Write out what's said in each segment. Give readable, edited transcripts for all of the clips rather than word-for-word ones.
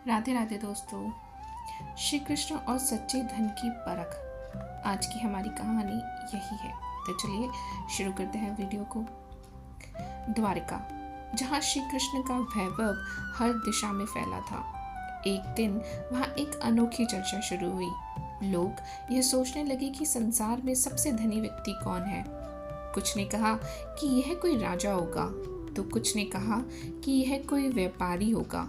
राधे राधे दोस्तों। श्री कृष्ण और सच्चे धन की परख, आज की हमारी कहानी यही है। तो चलिए शुरू करते हैं वीडियो को। द्वारिका, जहाँ श्री कृष्ण का वैभव हर दिशा में फैला था, एक दिन वहाँ एक अनोखी चर्चा शुरू हुई। लोग यह सोचने लगे कि संसार में सबसे धनी व्यक्ति कौन है। कुछ ने कहा कि यह कोई राजा होगा, तो कुछ ने कहा कि यह कोई व्यापारी होगा।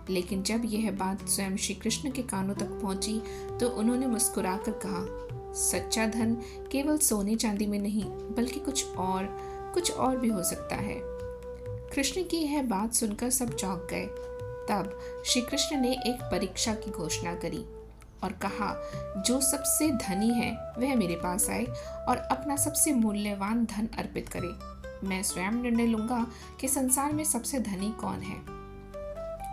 लेकिन जब यह बात स्वयं श्री कृष्ण के कानों तक पहुंची तो उन्होंने मुस्कुराकर कहा, सच्चा धन केवल सोने चांदी में नहीं बल्कि कुछ और भी हो सकता है। कृष्ण की यह बात सुनकर सब चौंक गए। तब श्री कृष्ण ने एक परीक्षा की घोषणा करी और कहा, जो सबसे धनी है वह मेरे पास आए और अपना सबसे मूल्यवान धन अर्पित करे। मैं स्वयं निर्णय लूंगा कि संसार में सबसे धनी कौन है।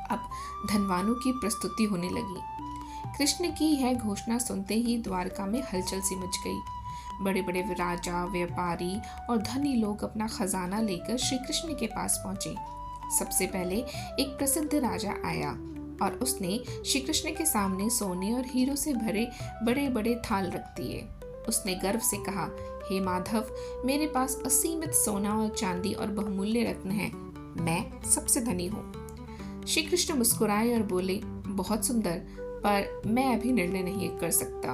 अब धनवानों की प्रस्तुति होने लगी। कृष्ण की यह घोषणा सुनते ही द्वारका में हलचल सी मच गई। बड़े बड़े राजा, व्यापारी और धनी लोग अपना खजाना लेकर श्री कृष्ण के पास पहुंचे। सबसे पहले एक प्रसिद्ध राजा आया और उसने श्री कृष्ण के सामने सोने और हीरों से भरे बड़े बड़े थाल रख दिए। उसने गर्व से कहा, हे माधव, मेरे पास असीमित सोना और चांदी और बहुमूल्य रत्न है। मैं सबसे धनी हूँ। श्री कृष्ण मुस्कुराए और बोले, बहुत सुंदर, पर मैं अभी निर्णय नहीं कर सकता।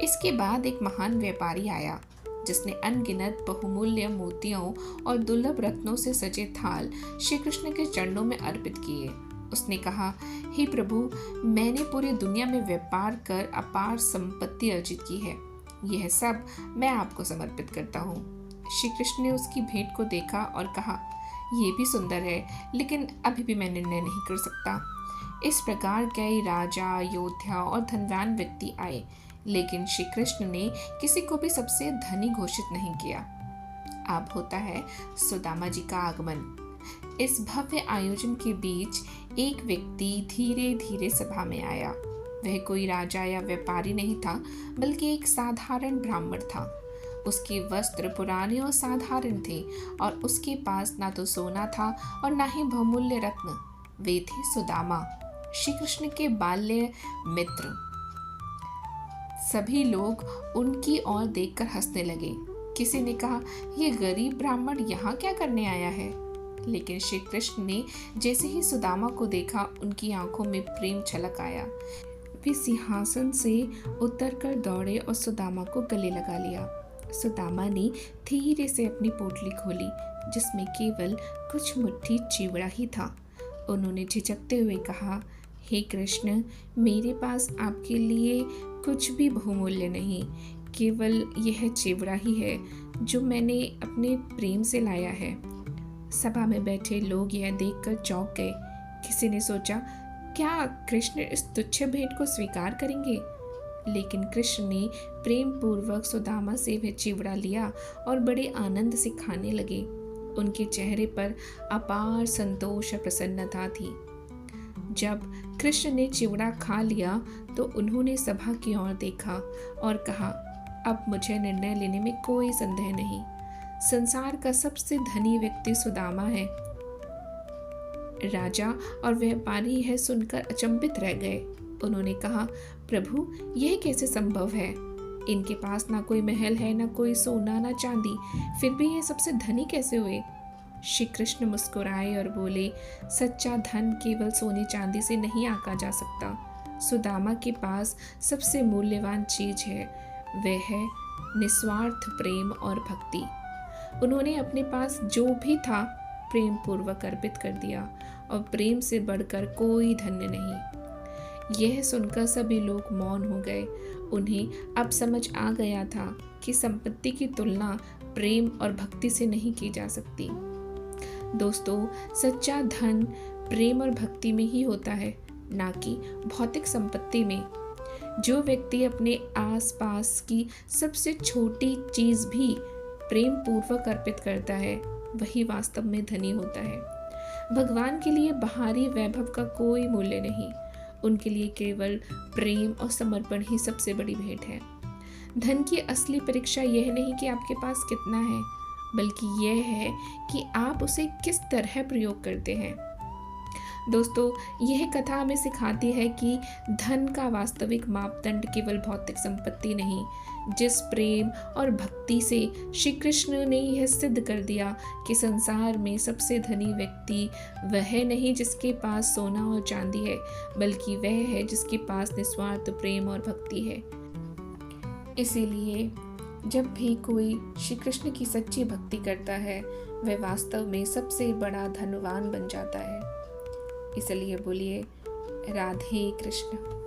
इसके बाद एक महान व्यापारी आया जिसने अनगिनत बहुमूल्य मोतियों और दुर्लभ रत्नों से सजे थाल श्री कृष्ण के चरणों में अर्पित किए। उसने कहा, हे प्रभु, मैंने पूरी दुनिया में व्यापार कर अपार संपत्ति अर्जित की है। यह सब मैं आपको समर्पित करता हूँ। श्री कृष्ण ने उसकी भेंट को देखा और कहा, ये भी सुंदर है, लेकिन अभी भी मैं निर्णय नहीं कर सकता। इस प्रकार कई राजा, योद्धा और धनवान व्यक्ति आए, लेकिन श्री कृष्ण ने किसी को भी सबसे धनी घोषित नहीं किया। अब होता है सुदामा जी का आगमन। इस भव्य आयोजन के बीच एक व्यक्ति धीरे धीरे सभा में आया। वह कोई राजा या व्यापारी नहीं था, बल्कि एक साधारण ब्राह्मण था। उसके वस्त्र पुराने और साधारण थे और उसके पास ना तो सोना था और ना ही बहुमूल्य रत्न। वे थे सुदामा, श्री कृष्ण के बाल्य मित्र। सभी लोग उनकी ओर देखकर हंसने लगे। किसी ने कहा, यह गरीब ब्राह्मण यहाँ क्या करने आया है? लेकिन श्री कृष्ण ने जैसे ही सुदामा को देखा, उनकी आंखों में प्रेम छलक आया। वे सिंहासन से उतरकर दौड़े और सुदामा को गले लगा लिया। सुदामा ने धीरे से अपनी पोटली खोली, जिसमें केवल कुछ मुट्ठी चिवड़ा ही था। उन्होंने झिझकते हुए कहा, हे कृष्ण, मेरे पास आपके लिए कुछ भी बहुमूल्य नहीं, केवल यह चिवड़ा ही है जो मैंने अपने प्रेम से लाया है। सभा में बैठे लोग यह देखकर चौंक गए। किसी ने सोचा, क्या कृष्ण इस तुच्छ भेंट को स्वीकार करेंगे? लेकिन कृष्ण ने प्रेम पूर्वक सुदामा से वह चिवड़ा लिया और बड़े आनंद से खाने लगे। उनके चेहरे पर अपार संतोष और प्रसन्नता थी। जब कृष्ण ने चिवड़ा खा लिया तो उन्होंने सभा की ओर देखा और कहा, अब मुझे निर्णय लेने में कोई संदेह नहीं। संसार का सबसे धनी व्यक्ति सुदामा है। राजा और व्यापारी यह सुनकर अचंभित रह गए। उन्होंने कहा, प्रभु, यह कैसे संभव है? इनके पास ना कोई महल है, ना कोई सोना, ना चांदी, फिर भी ये सबसे धनी कैसे हुए? श्री कृष्ण मुस्कुराए और बोले, सच्चा धन केवल सोने चांदी से नहीं आंका जा सकता। सुदामा के पास सबसे मूल्यवान चीज है, वह है निस्वार्थ प्रेम और भक्ति। उन्होंने अपने पास जो भी था प्रेम पूर्वक अर्पित कर दिया और प्रेम से बढ़कर कोई धन्य नहीं। यह सुनकर सभी लोग मौन हो गए। उन्हें अब समझ आ गया था कि संपत्ति की तुलना प्रेम और भक्ति से नहीं की जा सकती। दोस्तों, सच्चा धन प्रेम और भक्ति में ही होता है, ना कि भौतिक संपत्ति में। जो व्यक्ति अपने आसपास की सबसे छोटी चीज भी प्रेम पूर्वक अर्पित करता है, वही वास्तव में धनी होता है। भगवान के लिए बाहरी वैभव का कोई मूल्य नहीं। उनके लिए केवल प्रेम और समर्पण ही सबसे बड़ी भेंट है। धन की असली परीक्षा यह नहीं कि आपके पास कितना है, बल्कि यह है कि आप उसे किस तरह प्रयोग करते हैं। दोस्तों, यह कथा हमें सिखाती है कि धन का वास्तविक मापदंड केवल भौतिक संपत्ति नहीं। जिस प्रेम और भक्ति से श्री कृष्ण ने यह सिद्ध कर दिया कि संसार में सबसे धनी व्यक्ति वह नहीं जिसके पास सोना और चांदी है, बल्कि वह है जिसके पास निस्वार्थ प्रेम और भक्ति है। इसीलिए जब भी कोई श्री कृष्ण की सच्ची भक्ति करता है, वह वास्तव में सबसे बड़ा धनवान बन जाता है। इसलिए बोलिए राधे कृष्ण।